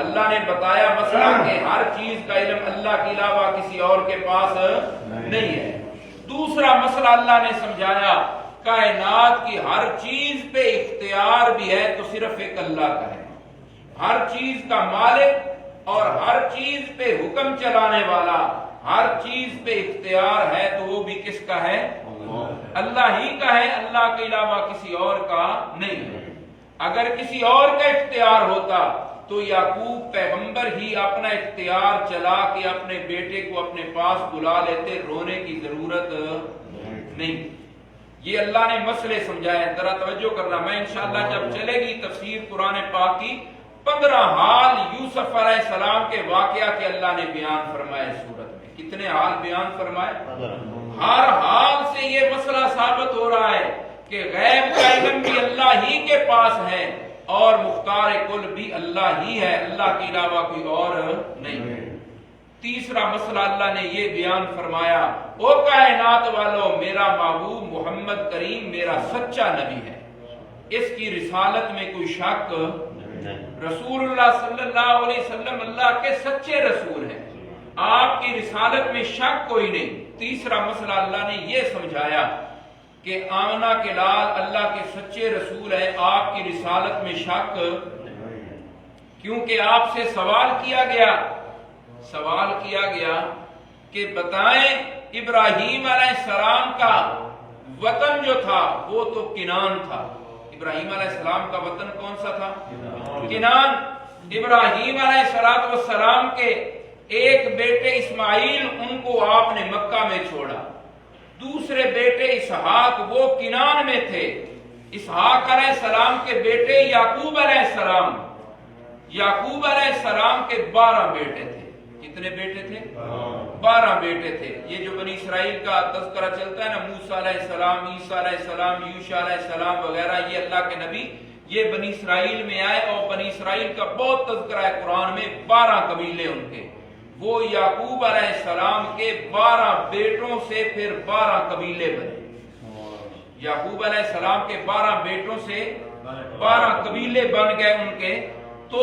اللہ نے بتایا مسئلہ کہ ہر چیز کا علم اللہ کے علاوہ کسی اور کے پاس نہیں ہے۔ دوسرا مسئلہ اللہ نے سمجھایا کائنات کی ہر چیز پہ اختیار بھی ہے تو صرف ایک اللہ کا ہے۔ ہر چیز کا مالک اور ہر چیز پہ حکم چلانے والا، ہر چیز پہ اختیار ہے تو وہ بھی کس کا ہے؟ اللہ ہی کا ہے، اللہ کے علاوہ کسی اور کا نہیں ہے۔ اگر کسی اور کا اختیار ہوتا تو یعقوب پیغمبر ہی اپنا اختیار چلا کے اپنے بیٹے کو اپنے پاس بلا لیتے، رونے کی ضرورت نہیں۔ یہ اللہ نے مسئلے سمجھائے، ذرا توجہ کرنا۔ میں انشاءاللہ جب چلے گی تفسیر قرآن پاک کی 15 حال یوسف علیہ السلام کے واقعہ کے اللہ نے بیان فرمائے سورت میں۔ کتنے حال بیان فرمائے؟ ہر حال سے یہ مسئلہ ثابت ہو رہا ہے کہ غیب کا علم بھی اللہ ہی کے پاس ہے اور مختار کل بھی اللہ ہی ہے، اللہ کے علاوہ کوئی اور نہیں۔ تیسرا مسئلہ اللہ نے یہ بیان فرمایا، او کائنات والو، میرا محبوب محمد کریم میرا سچا نبی ہے، اس کی رسالت میں کوئی شک، رسول اللہ صلی اللہ علیہ وسلم اللہ کے سچے رسول ہیں، آپ کی رسالت میں شک کوئی نہیں۔ تیسرا مسئلہ اللہ نے یہ سمجھایا کہ آمنہ کے لال اللہ کے سچے رسول ہیں، آپ کی رسالت میں شک، کیونکہ آپ سے سوال کیا گیا کہ بتائیں ابراہیم علیہ السلام کا وطن جو تھا وہ تو کنان تھا۔ ابراہیم علیہ السلام کا وطن کون سا تھا؟ کنان۔ ابراہیم علیہ السلام کے ایک بیٹے اسماعیل، ان کو آپ نے مکہ میں چھوڑا، دوسرے بیٹے اسحاق وہ کنان میں تھے۔ اسحاق علیہ السلام کے بیٹے یعقوب علیہ السلام، یعقوب علیہ السلام کے 12 بیٹے تھے۔ کتنے بیٹے تھے؟ 12 بیٹے تھے۔ یہ جو بنی اسرائیل کا تذکرہ چلتا ہے نا، موسیٰ علیہ السلام، عیسیٰ علیہ السلام، یوشع علیہ السلام وغیرہ، یہ اللہ کے نبی یہ بنی اسرائیل میں آئے، اور بنی اسرائیل کا بہت تذکرہ ہے قرآن میں، 12 قبیلے ان کے۔ وہ یعقوب علیہ السلام کے 12 بیٹوں سے پھر 12 قبیلے بنے۔ یعقوب علیہ السلام کے 12 بیٹوں سے 12 قبیلے بن گئے ان کے۔ تو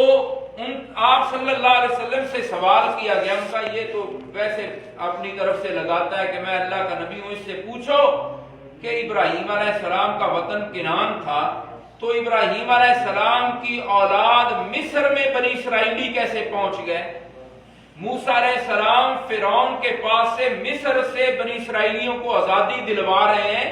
آپ صلی اللہ علیہ وسلم سے سوال کیا گیا، ان کا یہ تو ویسے اپنی طرف سے لگاتا ہے کہ میں اللہ کا نبی ہوں، اس سے پوچھو کہ ابراہیم علیہ السلام کا وطن کنان تھا، تو ابراہیم علیہ السلام کی اولاد مصر میں بنی اسرائیلی کیسے پہنچ گئے؟ موسیٰ علیہ السلام فرعون کے پاس سے مصر سے بنی اسرائیلیوں کو آزادی دلوا رہے ہیں،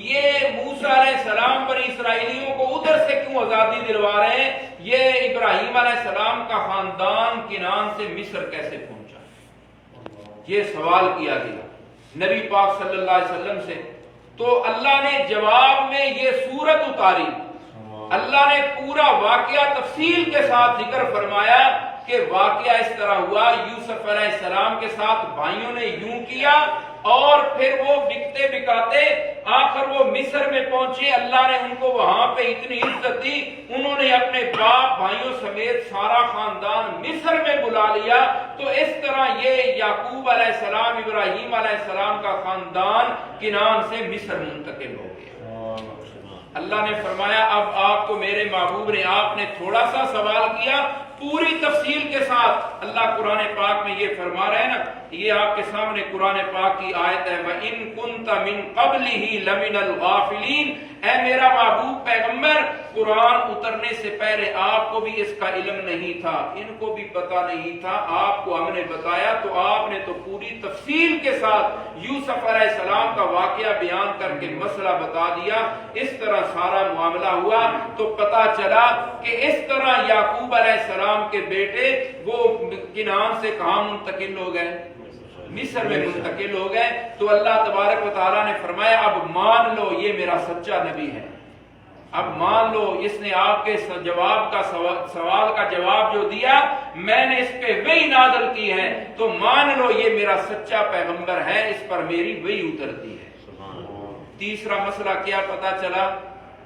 یہ موسیٰ علیہ السلام بنی اسرائیلیوں کو ادھر سے کیوں آزادی دلوا رہے ہیں؟ یہ ابراہیم علیہ السلام کا خاندان کنان سے مصر کیسے پہنچا؟ یہ سوال کیا گیا نبی پاک صلی اللہ علیہ وسلم سے۔ تو اللہ نے جواب میں یہ سورت اتاری، اللہ نے پورا واقعہ تفصیل کے ساتھ ذکر فرمایا کہ واقعہ اس طرح ہوا، یوسف علیہ السلام کے ساتھ بھائیوں نے یوں کیا، اور پھر وہ بکتے بکاتے آخر وہ مصر میں پہنچے، اللہ نے ان کو وہاں پہ اتنی عزت دی، انہوں نے اپنے باپ بھائیوں سمیت سارا خاندان مصر میں بلا لیا۔ تو اس طرح یہ یعقوب علیہ السلام، ابراہیم علیہ السلام کا خاندان کنان سے مصر منتقل ہو گیا۔ اللہ نے فرمایا اب آپ کو میرے محبوب نے، آپ نے تھوڑا سا سوال کیا، پوری تفصیل کے ساتھ اللہ قرآن پاک میں یہ فرما رہے ہیں نا، یہ آپ کے سامنے قرآن پاک کی آیت ہے، وَإِن كُنْتَ مِن قَبْلِهِ لَمِنَ الْغَافِلِينَ۔ اے میرا محبوب پیغمبر، قرآن اترنے سے پہلے آپ کو بھی اس کا علم نہیں تھا، ان کو بھی پتہ نہیں تھا، آپ کو ہم نے بتایا تو آپ نے تو پوری تفصیل کے ساتھ یوسف علیہ السلام کا واقعہ بیان کر کے مسئلہ بتا دیا۔ اس طرح سارا معاملہ ہوا تو پتہ چلا کہ اس طرح یعقوب علیہ السلام کے بیٹے وہ کنعان سے کہاں منتقل ہو گئے؟ مصر میں منتقل ہو گئے۔ تو اللہ تبارک و تعالیٰ نے فرمایا اب مان لو یہ میرا سچا نبی ہے، اب مان لو اس نے آپ کے جواب کا سوال کا جواب جو دیا میں نے اس پہ وحی نازل کی ہے، تو مان لو یہ میرا سچا پیغمبر ہے، اس پر میری وحی اترتی ہے۔ تیسرا مسئلہ کیا پتا چلا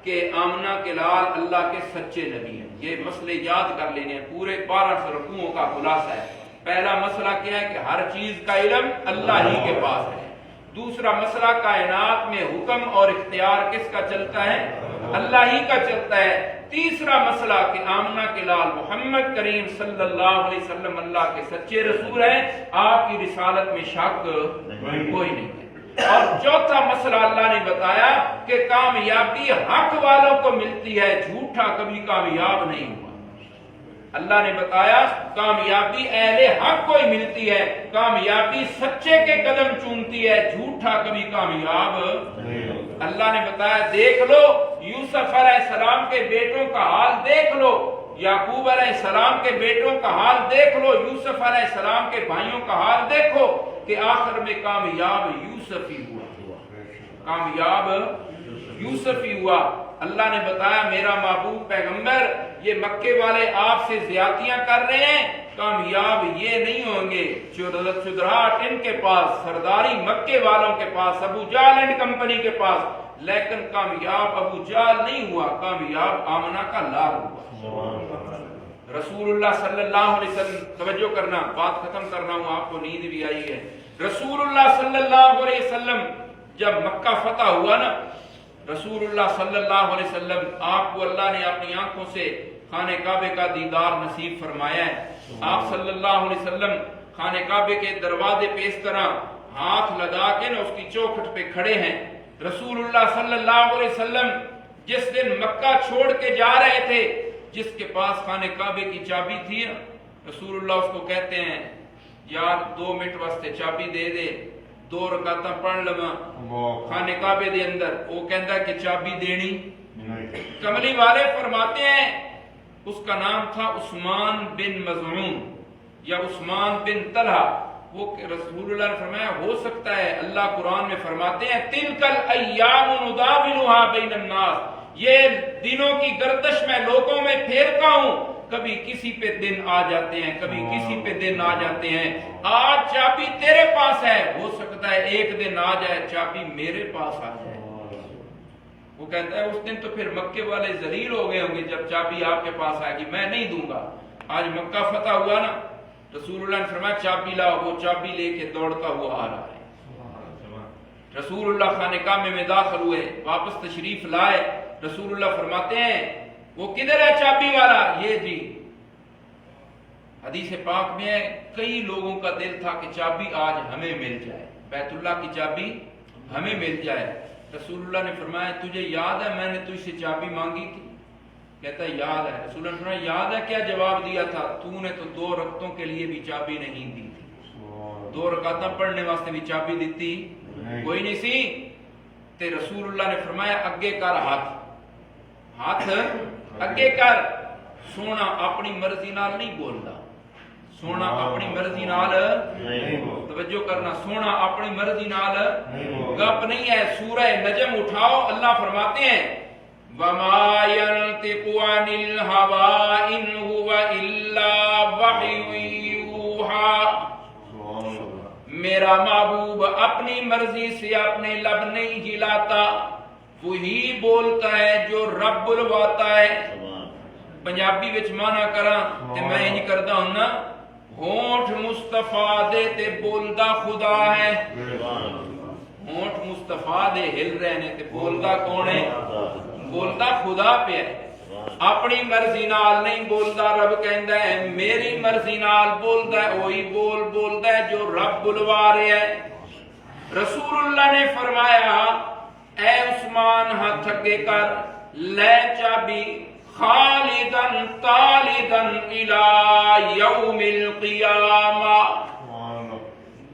کہ آمنہ کے لال اللہ کے سچے نبی ہیں۔ یہ مسئلے یاد کر لینے ہیں، پورے 12 رکوعوں کا خلاصہ ہے۔ پہلا مسئلہ کیا ہے کہ ہر چیز کا علم اللہ ہی کے پاس ہے۔ دوسرا مسئلہ کائنات میں حکم اور اختیار کس کا چلتا ہے؟ اللہ ہی کا چلتا ہے۔ تیسرا مسئلہ کہ آمنہ کے لال محمد کریم صلی اللہ علیہ وسلم اللہ کے سچے رسول ہیں، آپ کی رسالت میں شک کوئی نہیں ہے۔ اور چوتھا مسئلہ اللہ نے بتایا کہ کامیابی حق والوں کو ملتی ہے، جھوٹا کبھی کامیاب نہیں ہوا۔ اللہ نے بتایا کامیابی اہل حق کو ہی ملتی ہے، کامیابی سچے کے قدم چومتی ہے، جھوٹا کبھی کامیاب نہیں ہوتا۔ اللہ نے بتایا دیکھ لو یوسف علیہ السلام کے بیٹوں کا حال دیکھ لو، یعقوب علیہ السلام کے بیٹوں کا حال دیکھ لو، یوسف علیہ السلام کے بھائیوں کا حال دیکھو کہ آخر میں کامیاب یوسف ہی ہوا، کامیاب یوسف ہی ہوا۔ اللہ نے بتایا میرا محبوب پیغمبر یہ مکے والے آپ سے زیادتیاں کر رہے ہیں، کامیاب یہ نہیں ہوں گے۔ چودراہٹ ان کے پاس، سرداری مکے والوں کے پاس، ابو جہل اینڈ کمپنی کے پاس، لیکن کامیاب ابو جہل نہیں ہوا، کامیاب آمنہ کا لال ہوا۔ رسول اللہ صلی اللہ علیہ وسلم، توجہ کرنا، بات ختم کرنا ہوں، آپ کو نیند بھی آئی ہے۔ رسول اللہ صلی اللہ علیہ وسلم جب مکہ فتح ہوا نا، رسول اللہ صلی اللہ علیہ وسلم آپ کو اللہ نے اپنی آنکھوں سے خانہ کعبے کا دیدار نصیب فرمایا ہے۔ آپ صلی اللہ علیہ وسلم خانہ کعبے کے دروازے پہ اس طرح ہاتھ لگا کے نا اس کی چوکھٹ پہ کھڑے ہیں۔ رسول اللہ صلی اللہ علیہ وسلم جس دن مکہ چھوڑ کے جا رہے تھے، جس کے پاس خانہ کعبے کی چابی تھی، رسول اللہ اس کو کہتے ہیں یار 2 منٹ واسطے چابی دے دے، 2 رکعتاں پڑھ لواں خانہ کعبے دے اندر۔ وہ کہندا کہ چابی دینی نہیں۔ کملی والے فرماتے ہیں اس کا نام تھا عثمان بن مظعون یا عثمان بن طلحہ۔ وہ رسول اللہ نے فرمایا ہو سکتا ہے، اللہ قرآن میں فرماتے ہیں تلک الایام نداولها بین الناس، یہ دنوں کی گردش میں لوگوں میں پھیرتا ہوں، کبھی کسی پہ دن آ جاتے ہیں، کبھی کسی پہ دن آ جاتے ہیں۔ آج چابی تیرے پاس ہے، ہو سکتا ہے ایک دن آ جائے چابی میرے پاس آ جائے۔ وہ کہتا ہے اس دن تو پھر مکے والے ذلیل ہو گئے ہوں گے جب چابی آپ کے پاس آئے گی، میں نہیں دوں گا۔ آج مکہ فتح ہوا نا، رسول اللہ نے فرمایا چابی لاؤ، وہ چابی لے کے دوڑتا ہوا آ رہا ہے۔ رسول اللہ خانہ کعبے میں داخل ہوئے، واپس تشریف لائے، رسول اللہ فرماتے ہیں وہ کدھر ہے چابی والا؟ یہ جی۔ حدیث پاک میں ہے کئی لوگوں کا دل تھا کہ چابی آج ہمیں مل جائے، بیت اللہ کی چابی ہمیں مل جائے۔ رسول اللہ نے فرمایا تجھے یاد ہے میں نے تجھ سے چابی مانگی تھی؟ کہتا ہے یاد ہے۔ رسول اللہ نے فرمایا یاد ہے کیا جواب دیا تھا؟ تو نے تو 2 رکعتوں کے لیے بھی چابی نہیں دی تھی، 2 رکعتاں پڑھنے واسطے بھی چابی دیتی کوئی نہیں سی۔ تے رسول اللہ نے فرمایا اگے کر ہاتھ اگے کر۔ سونا اپنی مرضی نال نہیں بولدا، سونا اپنی مرضی نال توجہ کرنا، سونا اپنی مرضی نال گپ نہیں ہے۔ سورہ نجم اٹھاؤ، اللہ فرماتے ہیں وَمَا يَنْطِقُ عَنِ الْهَوَىٰ إِنْ هُوَ إِلَّا وَحْيٌ يُوحَىٰ۔ میرا محبوب اپنی مرضی سے اپنے لب نہیں ہلاتا، وہی بولتا ہے جو رب بلواتا ہے۔ پنجابی وچ مانا کراں تے میں انج کردا ہوں نا، ہونٹ مصطفیٰ دے تے بولدا خدا ہے۔ ہونٹ مصطفیٰ دے ہل رہے نے تے بولدا کون ہے؟ بولدا خدا پہ ہے۔ اپنی مرضی نال نہیں بولدا، رب کہندا ہے میری مرضی نال بولدا ہے، وہی بولدا ہے جو رب بلوا رہا ہے۔ رسول اللہ نے فرمایا اے عثمان ہاتھ اگے کر، لے چابی خالدن طالدن الی یوم القیامہ۔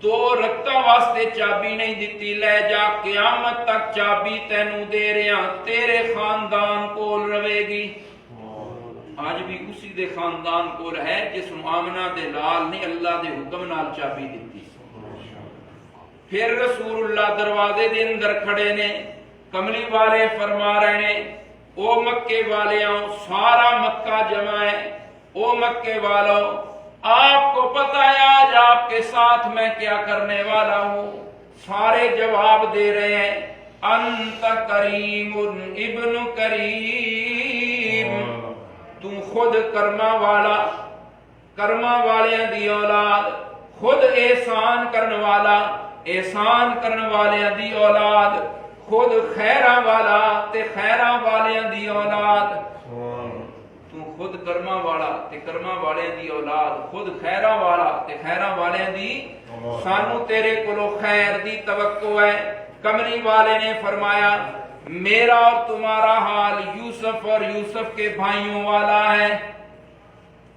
2 رکعتاں واسطے چابی نہیں دیتی، لے جا قیامت تک چابی تینوں دے رہا، تیرے خاندان کول رہے گی۔ آج بھی اسی دے خاندان کول ہے جس نوں آمنہ دے لال نے اللہ دے حکم نال چابی دیتی۔ پھر رسول اللہ دروازے دے اندر کھڑے نے، کملی والے فرما رہے نے او مکے والیاں، سارا مکہ جمع ہے، او مکے والوں آپ کو پتہ ہے آج آپ کے ساتھ میں کیا کرنے والا ہوں؟ سارے جواب دے رہے ہیں انت کریم ابن کریم، تم خود کرما والا، کرما والیاں دی اولاد، خود احسان کرنے والا، احسان کرنے والیاں دی اولاد، خود خیراں والا تے خیراں والیاں دی اولاد۔ خود کرما والا تے کرما والے دی اولاد، خود خیراں والا تے خیراں والے دی، سانو تیرے کولو خیر دی توقع ہے۔ کمری والے نے فرمایا میرا اور تمہارا حال یوسف اور یوسف کے بھائیوں والا ہے۔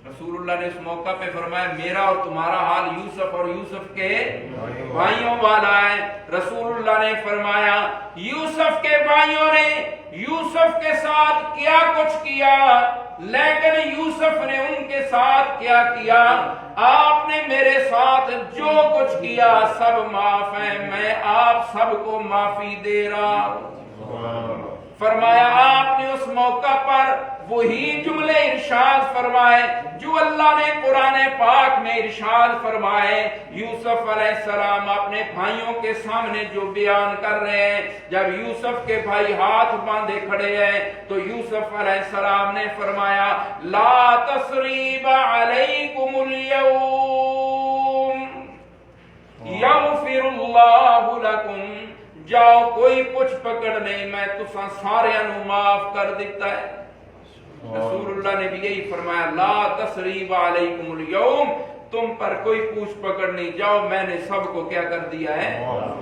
رسول اللہ نے اس موقع پہ فرمایا میرا اور تمہارا حال یوسف اور یوسف کے بھائیوں والا ہے۔ رسول اللہ نے فرمایا یوسف کے بھائیوں نے یوسف کے ساتھ کیا کچھ کیا، لیکن یوسف نے ان کے ساتھ کیا کیا؟ آپ نے میرے ساتھ جو کچھ کیا سب معاف ہے، میں آپ سب کو معافی دے رہا ہوں۔ فرمایا آپ نے اس موقع پر وہی جملے ارشاد فرمائے جو اللہ نے قرآن پاک میں ارشاد فرمائے۔ یوسف علیہ السلام اپنے بھائیوں کے سامنے جو بیان کر رہے ہیں، جب یوسف کے بھائی ہاتھ باندھے کھڑے ہیں تو یوسف علیہ السلام نے فرمایا لا تثریب علیکم اليوم یغفر اللہ لکم، جاؤ کوئی پچھ پکڑ نہیں، میں تساں سارے انو معاف کر دیتا ہے۔ رسول اللہ نے بھی یہی فرمایا لا تثریب علیکم اليوم، تم پر کوئی پوچھ پکڑ نہیں، جاؤ میں نے سب کو کیا کر دیا ہے؟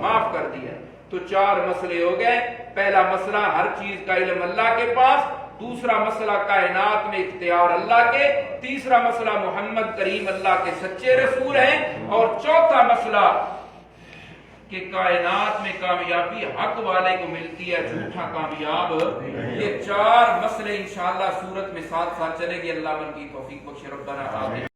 معاف کر دیا۔ تو 4 مسئلے ہو گئے۔ پہلا مسئلہ ہر چیز کا علم اللہ کے پاس، دوسرا مسئلہ کائنات میں اختیار اللہ کے، تیسرا مسئلہ محمد کریم اللہ کے سچے رسول ہیں، اور چوتھا مسئلہ کہ کائنات میں کامیابی حق والے کو ملتی ہے، جھوٹا کامیاب۔ یہ 4 مسئلے انشاءاللہ سورت میں ساتھ ساتھ چلیں گے۔ اللہ من کی توفیق بخشے، ربنا آمین۔